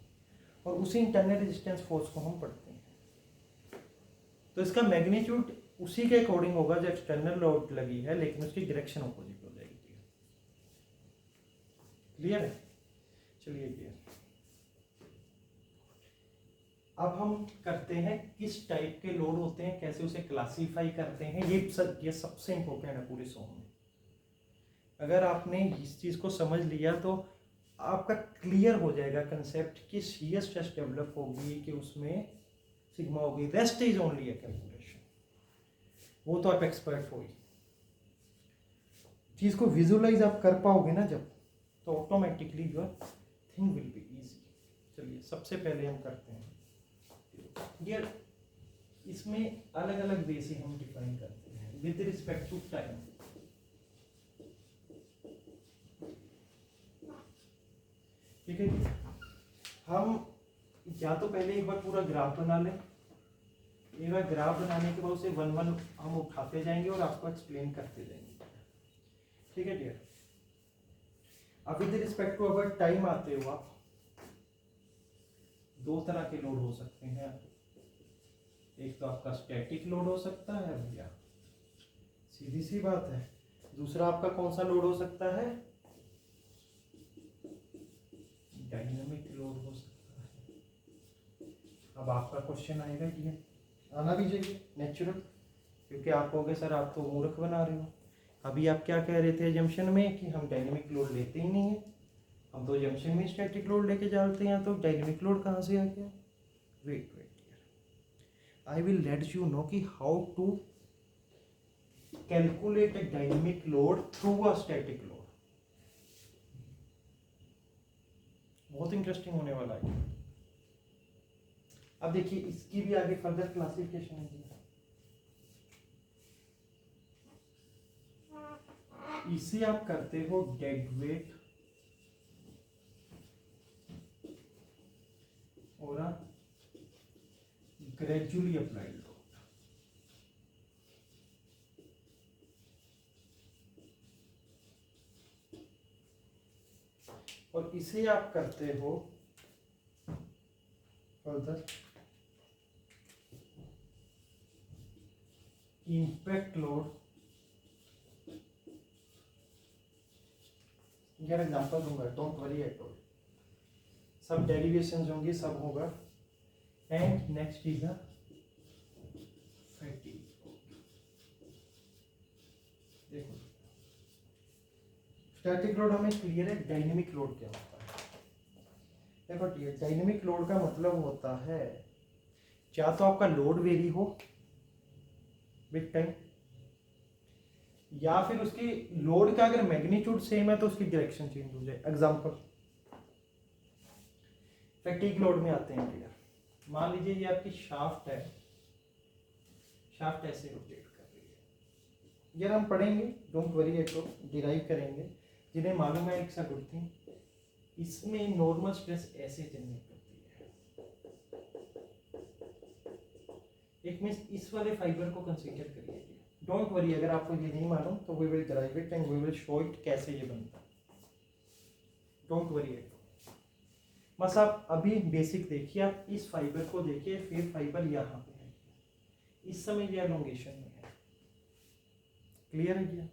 और उसी इंटरनल रेजिस्टेंस फोर्स को हम पढ़ते हैं। तो इसका मैग्नीट्यूड उसी के अकॉर्डिंग होगा जो एक्सटर्नल लोड लगी है, लेकिन उसकी डायरेक्शन अपोजिट हो जाएगी। क्लियर है? चलिए क्लियर। अब हम करते हैं किस टाइप के लोड होते हैं, कैसे उसे क्लासीफाई करते हैं। ये सबसे इंपॉर्टेंट है पूरे सॉन्ग में। अगर आपने इस चीज को समझ लिया तो आपका क्लियर हो जाएगा कंसेप्ट कि शियर स्ट्रेस डेवलप होगी कि उसमें सिग्मा होगी। Rest is only a calculation, वो तो आप एक्सपर्ट हो ही। चीज को विजुअलाइज आप कर पाओगे ना जब, तो automatically your thing will be easy. चलिए सबसे पहले हम करते हैं यार, इसमें अलग अलग वे से हम डिफाइन करते हैं विद रिस्पेक्ट टू टाइम। ठीक है, हम या तो पहले एक बार पूरा ग्राफ बना लें, एक बार ग्राफ बनाने के बाद उसे वन वन हम उठाते जाएंगे और आपको एक्सप्लेन करते जाएंगे। ठीक है डियर। अब विद रिस्पेक्ट टू अगर टाइम आते हो आप, दो तरह के लोड हो सकते हैं। एक तो आपका स्टैटिक लोड हो सकता है भैया, सीधी सी बात है। दूसरा आपका कौन सा लोड हो सकता है, डायनामिक लोड हो सकता है। अब आपका क्वेश्चन आएगा ये, आना भी चाहिए नेचुरल, क्योंकि आप कहोगे सर आप तो मूर्ख बना रहे हो। अभी आप क्या कह रहे थे जंक्शन में कि हम डायनामिक लोड लेते ही नहीं है, हम तो जंक्शन में स्टैटिक लोड लेके चलते हैं, तो डायनामिक लोड कहाँ से आ गया? Wait wait, I will let you know कि how to calculate a dynamic load through a static load। बहुत इंटरेस्टिंग होने वाला है। अब देखिए इसकी भी आगे फर्दर क्लासिफिकेशन है। इसे आप करते हो डेड वेट और ग्रेजुअली अप्लाइड लोड। और इसे आप करते हो फर्दर इम्पैक्ट लोड। यार एग्जांपल दूंगा, डोंट वरी एट ऑल, सब डेरिवेशंस होंगी, सब होगा। And next is the fatigue. देखो स्टैटिक लोड हमें क्लियर है, डायनेमिक लोड क्या होता है। देखो डायनेमिक लोड का मतलब होता है या तो आपका लोड वेरी हो विद टाइम, या फिर उसकी लोड का अगर मैग्नीट्यूड सेम है तो उसकी डायरेक्शन चेंज हो जाए। एग्जांपल फैटिग लोड में आते हैं क्लियर। मान लीजिए ये आपकी शाफ्ट है, शाफ्ट ऐसे रोटेट कर रही है। यार हम पढ़ेंगे, don't worry at all, derive करेंगे। जिन्हें मालूम है एक सा गुड थिंग, इसमें नॉर्मल स्ट्रेस ऐसे जनरेट होती है। एक मींस इस वाले फाइबर को कंसीडर करिए। डोंट वरी, अगर आपको ये नहीं मालूम तो we will derive it and we will show it कैसे ये बनता है। डोंट वरी एट ऑल, बस आप अभी बेसिक देखिए। आप इस फाइबर को देखिए, फिर फाइबर यहाँ पे है, इस समय ये एलोंगेशन में है। क्लियर है क्या?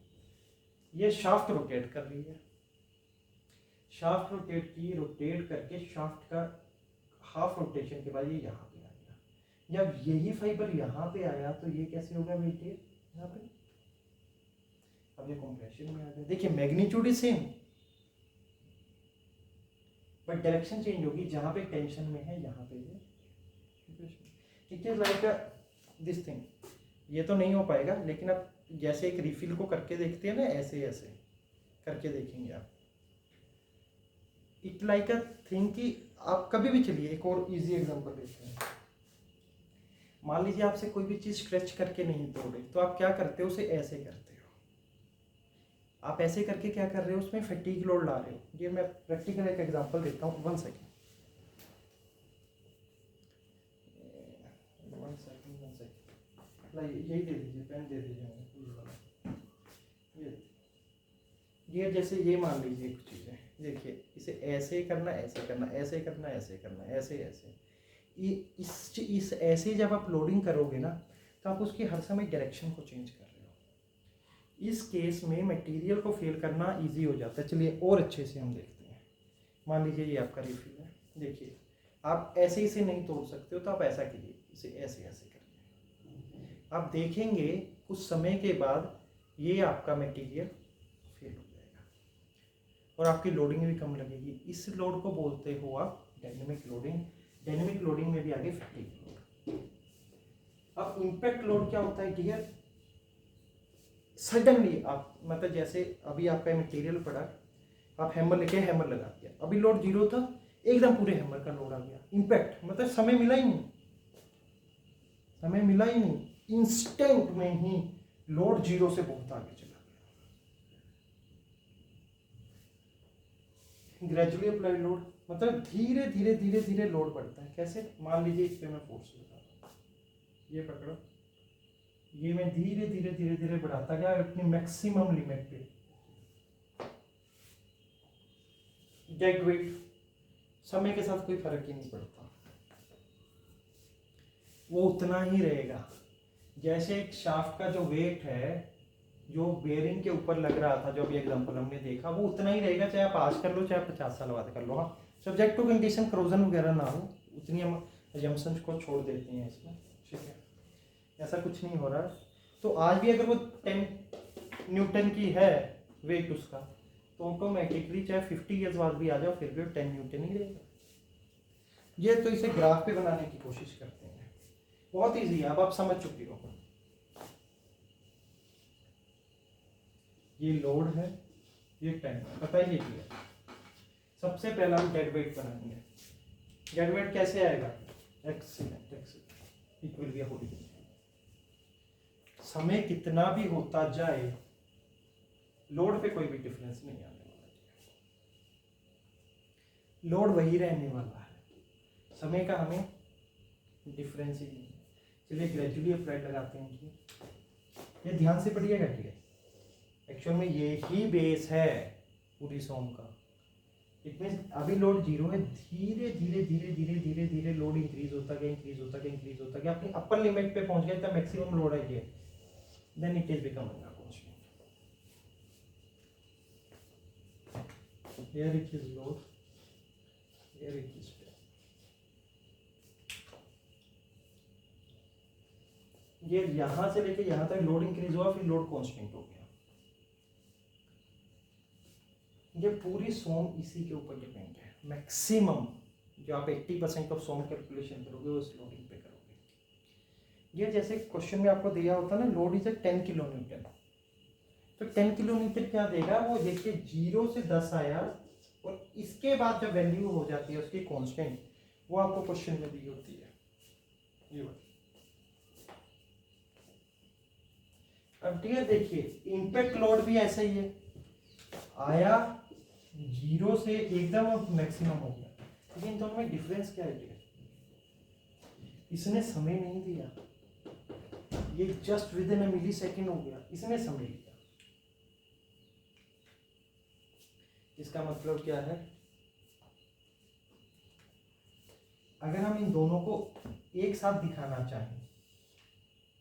ये शाफ्ट रोटेट कर रही है, शाफ्ट रोटेट की, रोटेट करके शाफ्ट का हाफ रोटेशन के बाद ये यहाँ पे आ गया। जब यही फाइबर यहाँ पे आया तो ये कैसे होगा वेटेड यहाँ पे। अब ये कंप्रेशन में आ गया। देखिए magnitude is same but direction change होगी। जहाँ पे टेंशन में है यहाँ पे ये it is like this thing. ये तो नहीं हो पाएगा, लेकिन आप जैसे एक रिफिल को करके देखते हैं ना, ऐसे ऐसे करके देखेंगे आप। इट लाइक अ थिंग कि आप कभी भी चलिए, एक और इजी एग्जांपल लेते हैं। मान लीजिए आपसे कोई भी चीज़ स्ट्रेच करके नहीं तोड़ रही, तो आप क्या करते हो, उसे ऐसे करते हो। आप ऐसे करके क्या कर रहे हो, उसमें फैटीग लोड ला रहे हो। ये मैं प्रैक्टिकल एक एग्जांपल देता हूँ, 1 सेकेंड। यही दे दीजिए, पेन दे दीजिए ये जैसे ये मान लीजिए कुछ चीज़ें, देखिए इसे ऐसे करना, ऐसे करना, ऐसे करना, ऐसे करना, ऐसे ऐसे, इस ऐसे जब आप लोडिंग करोगे ना, तो आप उसकी हर समय डायरेक्शन को चेंज कर रहे हो। इस केस में मटेरियल को फेल करना इजी हो जाता है। चलिए और अच्छे से हम देखते हैं। मान लीजिए ये आपका रिफिल है, देखिए आप ऐसे ही से नहीं तोड़ सकते हो, तो आप ऐसा कीजिए, इसे ऐसे ऐसे करिए। आप देखेंगे कुछ समय के बाद ये आपका मटेरियल फेल हो जाएगा और आपकी लोडिंग भी कम लगेगी। इस लोड को बोलते हो आप डायनेमिक लोडिंग। डायनेमिक लोडिंग में भी आगे फैटीग लोड। अब इम्पैक्ट लोड क्या होता है डियर, सडनली आप मतलब जैसे अभी आपका मटेरियल पड़ा, आप हैमर लेके हैमर लगा दिया, अभी लोड 0 था, एकदम पूरे हैमर का लोड आ गया। इम्पैक्ट मतलब समय मिला ही नहीं, समय मिला ही नहीं, इंस्टेंट में ही लोड 0 से बहुत आगे चला गया। ग्रेजुअली अप्लाइड लोड मतलब धीरे धीरे धीरे धीरे लोड बढ़ता है। कैसे, मान लीजिए इस पे मैं फोर्स लगा रहा हूं, ये पकड़ो, ये मैं धीरे धीरे धीरे धीरे बढ़ाता गया अपनी मैक्सिमम लिमिट पे। डेड वेट समय के साथ कोई फर्क ही नहीं पड़ता, वो उतना ही रहेगा। जैसे एक शाफ्ट का जो वेट है, जो बेयरिंग के ऊपर लग रहा था, जो अभी एग्जांपल हमने देखा, वो उतना ही रहेगा, चाहे आप आज कर लो चाहे 50 साल बाद कर लो। हाँ, सब्जेक्ट टू कंडीशन क्रोजन वगैरह ना हो, उतनी हम अजम्पशंस को छोड़ देते हैं इसमें, ठीक है, ऐसा कुछ नहीं हो रहा है। तो आज भी अगर वो 10 न्यूटन की है वेट उसका, तो ऑटोमेटिकली चाहे 50 ईयर्स बाद भी आ जाओ, फिर भी 10 न्यूटन ही रहेगा। ये तो इसे ग्राफ पे बनाने की कोशिश करते हैं, बहुत ईजी है, अब आप समझ चुके हो। ये लोड है, ये टाइम है, बताइए क्या है। सबसे पहला हम डेड वेट बनाएंगे। डेड वेट कैसे आएगा, excellent excellent, it will be a holding. समय कितना भी होता जाए, लोड पे कोई भी डिफरेंस नहीं आने वाला, लोड वही रहने वाला है, समय का हमें डिफरेंस ही नहीं है। चलिए ग्रेजुअली अप्लाइड लगाते हैं। ये ध्यान से पढ़िएगा, ठीक है, एक्चुअल में ये ही बेस है पूरी सॉम का। इट मीन्स अभी लोड 0 है, धीरे धीरे धीरे धीरे धीरे धीरे लोड इंक्रीज होता गया, इंक्रीज होता गया, इंक्रीज होता गया, अपनी अपर लिमिट पे पहुंच गया, तब मैक्सिमम लोड है ये, then it is becoming a constant. Here it is load, here it is time. ये यहां से लेके यहां तक लोड इंक्रीज हुआ, फिर लोड कांस्टेंट हो गया। ये पूरी सोम इसी के ऊपर डिपेंड है। मैक्सिमम जो आप 80% ऑफ सोम कैलकुलेशन करोगे वो इस लोडिंग पे करोगे। ये जैसे क्वेश्चन में आपको दिया होता ना, लोड इज 10 किलो न्यूटन, तो 10 किलो न्यूटन क्या देगा वो, देखिए 0 से 10 आया और इसके बाद जब वैल्यू हो जाती है उसकी कांस्टेंट, वो आपको क्वेश्चन में दी होती है। ये बात अब डियर देखिए, इम्पैक्ट लोड भी ऐसा ही है, आया 0 से एकदम अब मैक्सिमम हो गया, लेकिन इन दोनों में डिफरेंस क्या है डियर, इसने समय नहीं दिया, ये just within a millisecond हो गया, इसने समय लिया। इसका मतलब क्या है, अगर हम इन दोनों को एक साथ दिखाना चाहें,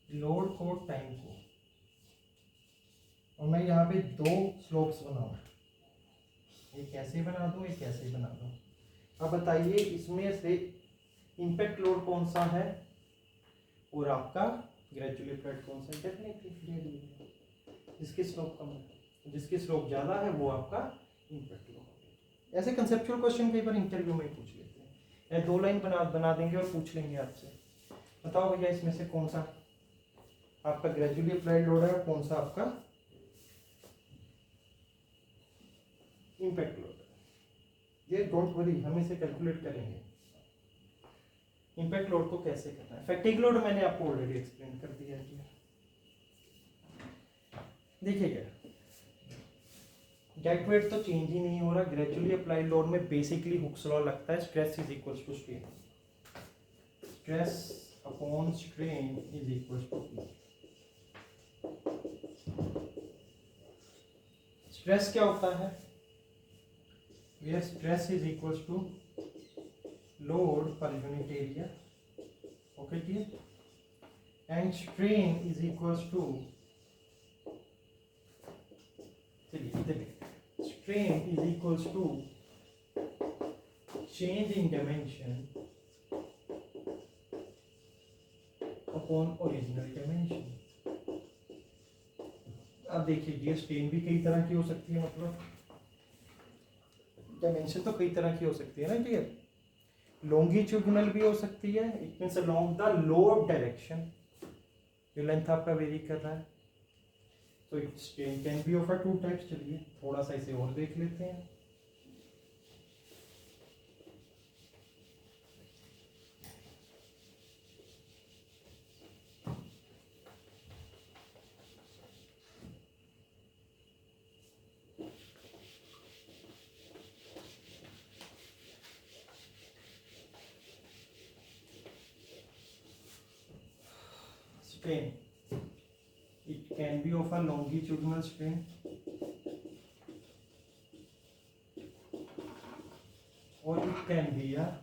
लोड को टाइम को, और मैं यहाँ पे 2 स्लोप्स बनाऊं, एक ऐसे बना दूं, एक ऐसे बना दूं, अब बताइए इसमें से इम्पैक्ट लोड कौन सा है और आपका ग्रेजुअली अप्लाइड कौन सा है, डेफिनेटली जिसकी स्लोप कम है, जिसकी स्लोप ज़्यादा है वो आपका इम्पैक्ट लोड। ऐसे कंसेप्चुअल क्वेश्चन कई बार इंटरव्यू में पूछ लेते हैं, या 2 लाइन बना देंगे और पूछ लेंगे आपसे, बताओ भैया इसमें से कौन सा आपका ग्रेजुअली अप्लाइड लोड है और कौन सा आपका इम्पैक्ट लोड है। ये डोंट वरी, हम इसे कैलकुलेट करेंगे। इम्पैक्ट लोड को कैसे करना है। फैटिग लोड मैंने आपको ऑलरेडी एक्सप्लेन कर दिया है। देखिएगा डेड वेट तो चेंज ही नहीं हो रहा, ग्रेजुअली अप्लाइड लोड में बेसिकली हुक्स लॉ लगता है, stress is equals to strain, stress upon strain is equals to P. स्ट्रेस क्या होता है, where stress is equals to load पर unit area, okay clear, and strain is equals to, चलिए इधर strain is equals to change in dimension upon original dimension। अब देखिए ये स्ट्रेन भी कई तरह की हो सकती है, मतलब डायमेंशन तो कई तरह की हो सकती है ना क्लियर। लॉन्गिट्यूडिनल भी हो सकती है, it means along the lower direction, जो लेंथ आपका वेरी कर रहा है। तो strain can be of two types. चलिए थोड़ा सा इसे और देख लेते हैं। Strain it can be of a longitudinal strain or it can be a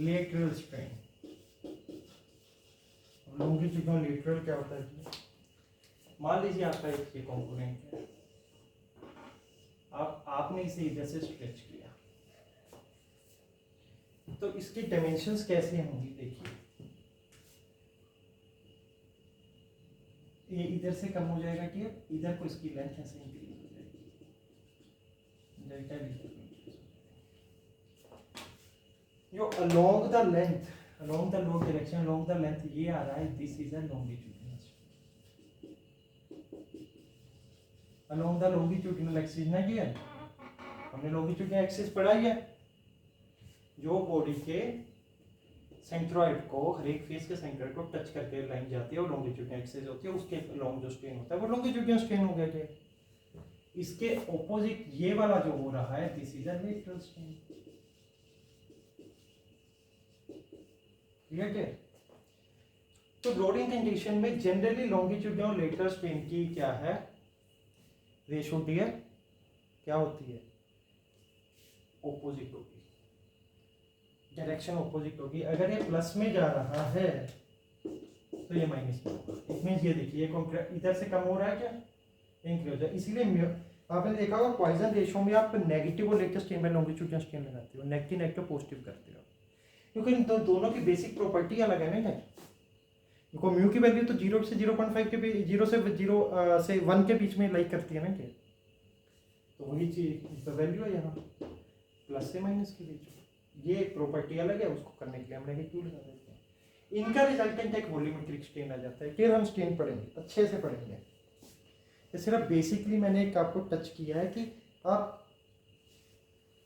lateral strain। longitudinal lateral क्या होता है, मान लीजिए आपका एक ये कंपोनेंट है, आपने इसे इधर से स्ट्रेच किया, तो इसकी डायमेंशंस कैसे होंगी। देखिए ये इधर से कम हो जाएगा कि इधर को इसकी लेंथ ऐसे इंक्रीज हो जाएगी, डेल्टा जो along the length, along the load direction, along the length ये आ रहा है, this is a longitudinal, along the longitudinal axis ना किया हमने, लॉन्गिट्यूडिनल एक्सिस पढ़ा ही है, जो बॉडी के सेंट्रॉइड को, हर एक फेस के सेंट्रॉइड को टच करके लाइन जाती है और लॉन्गिट्यूडिनल एक्सिस होती है, उसके अलोंग जो स्ट्रेन होता है वो लॉन्गिट्यूडिनल स्ट्रेन हो गया। क्या इसके ऑपोजिट ये वाला जो हो रहा है, this is a lateral strain. Clear है। तो लोडिंग कंडीशन में जनरली लॉन्गिट्यूडिनल और लेटरल स्ट्रेन की क्या है रेशो डियर, क्या होती है, ऑपोजिट होगी, डायरेक्शन ऑपोजिट होगी। अगर ये प्लस में जा रहा है तो ये माइनस में होगा। इट मींस ये देखिए इधर से कम हो रहा है क्या, इंक्रीज हो जाए। इसीलिए आपने देखा होगा पॉइजन रेशो में आप नेगेटिव और लेटेस्ट स्ट्रेन में लॉन्गिट्यूडिनल स्ट्रेन लगाते हो, नेगेटिव पॉजिटिव करते हो, क्योंकि इन दोनों की बेसिक प्रॉपर्टी अलग है ना। देखो म्यू की वैल्यू तो 0 से 0.5 के बीच, 0 से 1 के बीच में लाइक करती है ना, क्या तो वही चीज वैल्यू है यहाँ प्लस से माइनस के बीच। ये एक प्रॉपर्टी अलग है, उसको करने के लिए हम नेगेटिव लगा देते हैं। इनका रिजल्टेंट एक वॉल्यूमेट्रिक स्ट्रेन आ जाता है। फिर हम स्ट्रेन पढ़ेंगे, अच्छे से पढ़ेंगे। ये सिर्फ बेसिकली मैंने एक आपको टच किया है कि आप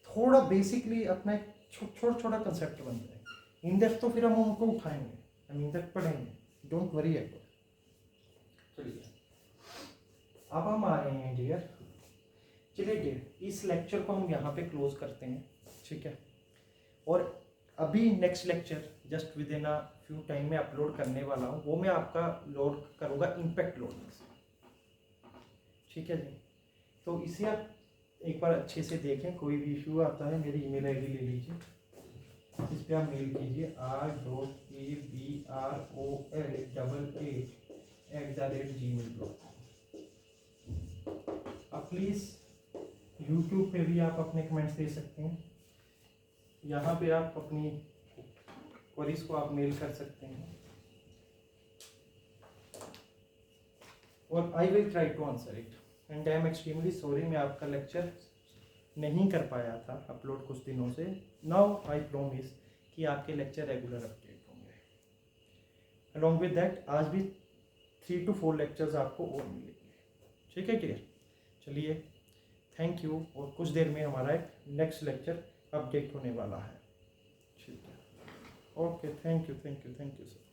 थोड़ा बेसिकली अपना छोटा छोटा कंसेप्ट बन जाए। इन डेप्थ तो फिर हम उनको उठाएंगे, हम इन डेप्थ पढ़ेंगे, डोंट वरी अबाउट। चलिए अब हम आ रहे हैं डियर, चलिए डियर इस लेक्चर को हम यहाँ पे क्लोज करते हैं, ठीक है। और अभी next lecture just within a few time में अपलोड करने वाला हूँ, वो मैं आपका लोड करूँगा इम्पैक्ट लोड से, ठीक है जी। तो इसे आप एक बार अच्छे से देखें, कोई भी इशू आता है मेरी ईमेल आईडी ले लीजिए, इस पर आप मेल कीजिए r.abrol888@gmail.com। अब प्लीज़ यूट्यूब पे भी आप अपने कमेंट्स दे सकते हैं, यहाँ पे आप अपनी क्वेरीज को आप मेल कर सकते हैं और I will try to answer it. And I am extremely sorry मैं आपका लेक्चर नहीं कर पाया था अपलोड कुछ दिनों से। नाउ आई प्रॉमिस कि आपके लेक्चर रेगुलर अपडेट होंगे। अलॉन्ग विद दैट आज भी 3 to 4 लेक्चर्स आपको और मिलेंगे, ठीक है क्लियर। चलिए थैंक यू, और कुछ देर में हमारा एक नेक्स्ट लेक्चर अपडेट होने वाला है, ठीक है। Okay, thank you sir.